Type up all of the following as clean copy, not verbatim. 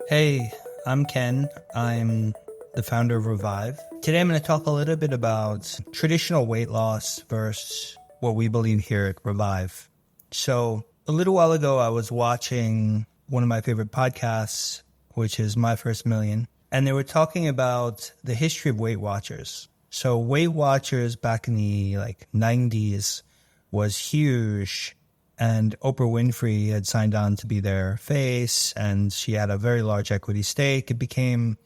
Hey, I'm Ken. I'm the founder of Revive. Today I'm going to talk a little bit about traditional weight loss versus what we believe here at Revive. So a little while ago, I was watching one of my favorite podcasts, which is My First Million, and they were talking about the history of WeightWatchers. So WeightWatchers back in the 90s was huge. And Oprah Winfrey had signed on to be their face, and she had a very large equity stake. It became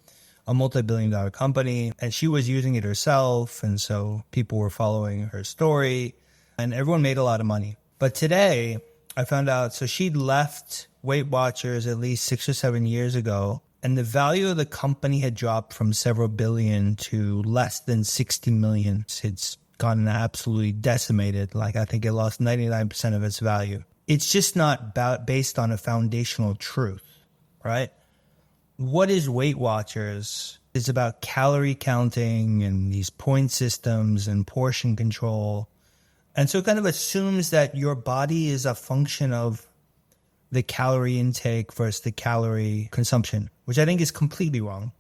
a multibillion-dollar company, and she was using it herself, and so people were following her story, and everyone made a lot of money. But today, I found out, so she'd left Weight Watchers at least 6 or 7 years ago, and the value of the company had dropped from several billion to less than 60 million. It's gotten absolutely decimated. I think it lost 99% of its value. It's just not based on a foundational truth, right? What is Weight Watchers? It's about calorie counting and these point systems and portion control. And so it kind of assumes that your body is a function of the calorie intake versus the calorie consumption, which I think is completely wrong.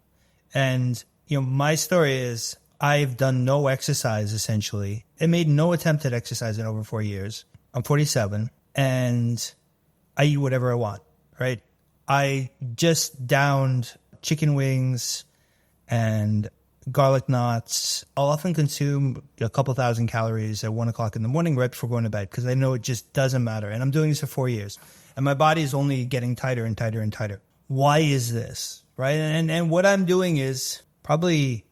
And, my story is I've done no exercise, essentially. I made no attempt at exercise in over 4 years. I'm 47, and I eat whatever I want, right? I just downed chicken wings and garlic knots. I'll often consume a couple thousand calories at 1 o'clock in the morning right before going to bed because I know it just doesn't matter. And I'm doing this for 4 years. And my body is only getting tighter and tighter and tighter. Why is this, right? And what I'm doing is probably...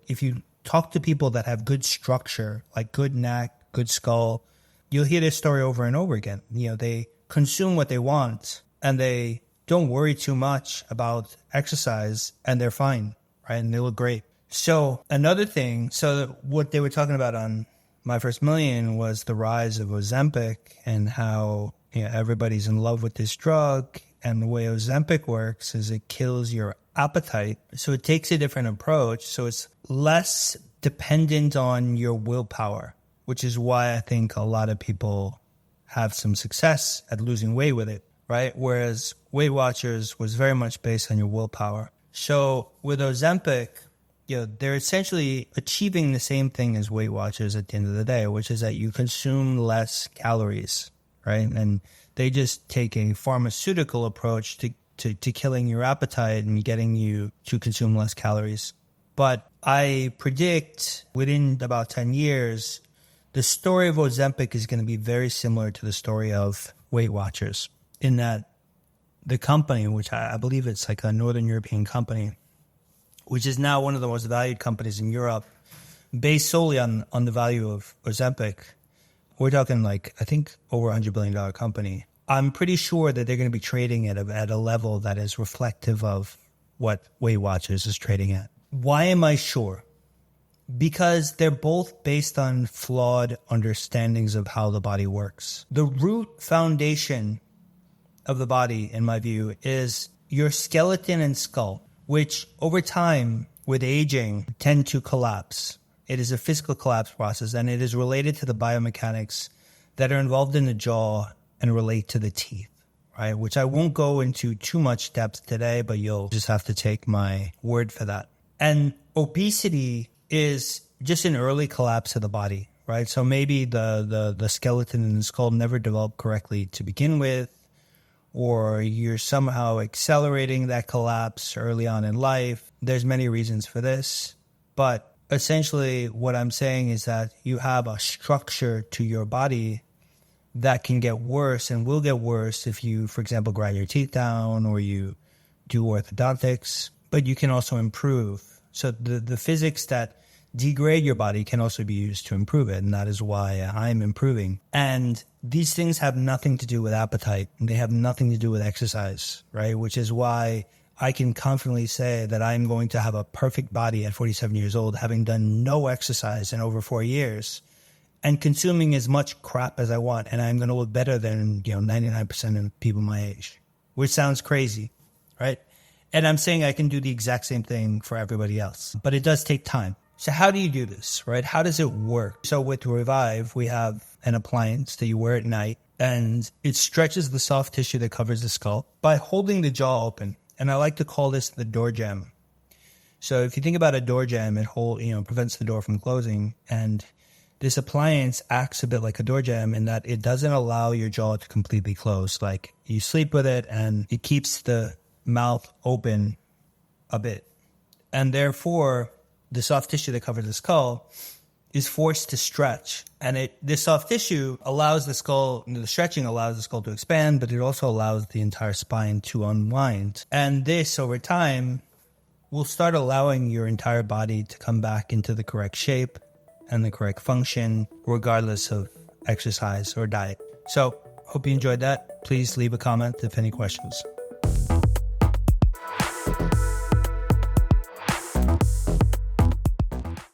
if you talk to people that have good structure, like good neck, good skull, you'll hear this story over and over again. They consume what they want and they don't worry too much about exercise and they're fine, right? And they look great. So another thing, what they were talking about on My First Million was the rise of Ozempic and how everybody's in love with this drug. And the way Ozempic works is it kills your appetite. So it takes a different approach. So it's less dependent on your willpower, which is why I think a lot of people have some success at losing weight with it, right? Whereas Weight Watchers was very much based on your willpower. So with Ozempic, they're essentially achieving the same thing as Weight Watchers at the end of the day, which is that you consume less calories, right? And they just take a pharmaceutical approach to killing your appetite and getting you to consume less calories. But I predict within about 10 years, the story of Ozempic is going to be very similar to the story of Weight Watchers in that the company, which I believe it's like a Northern European company, which is now one of the most valued companies in Europe, based solely on the value of Ozempic. We're talking I think over $100 billion company. I'm pretty sure that they're going to be trading at a level that is reflective of what Weight Watchers is trading at. Why am I sure? Because they're both based on flawed understandings of how the body works. The root foundation of the body, in my view, is your skeleton and skull, which over time, with aging, tend to collapse. It is a physical collapse process, and it is related to the biomechanics that are involved in the jaw and relate to the teeth, right? Which I won't go into too much depth today, but you'll just have to take my word for that. And obesity is just an early collapse of the body, right? So maybe the skeleton and the skull never developed correctly to begin with, or you're somehow accelerating that collapse early on in life. There's many reasons for this, but essentially what I'm saying is that you have a structure to your body that can get worse and will get worse if you, for example, grind your teeth down or you do orthodontics, but you can also improve. So the physics that degrade your body can also be used to improve it, and that is why I'm improving. And these things have nothing to do with appetite. They have nothing to do with exercise, right? Which is why I can confidently say that I'm going to have a perfect body at 47 years old, having done no exercise in over 4 years and consuming as much crap as I want. And I'm going to look better than 99% of people my age, which sounds crazy, right? And I'm saying I can do the exact same thing for everybody else, but it does take time. So how do you do this, right? How does it work? So with Revive, we have an appliance that you wear at night, and it stretches the soft tissue that covers the skull by holding the jaw open. And I like to call this the door jamb. So if you think about a door jamb, it prevents the door from closing. And this appliance acts a bit like a door jamb in that it doesn't allow your jaw to completely close. Like, you sleep with it and it keeps the mouth open a bit. And therefore, the soft tissue that covers the skull is forced to stretch. And this soft tissue allows the stretching allows the skull to expand, but it also allows the entire spine to unwind. And this, over time, will start allowing your entire body to come back into the correct shape and the correct function, regardless of exercise or diet. So, hope you enjoyed that. Please leave a comment if any questions.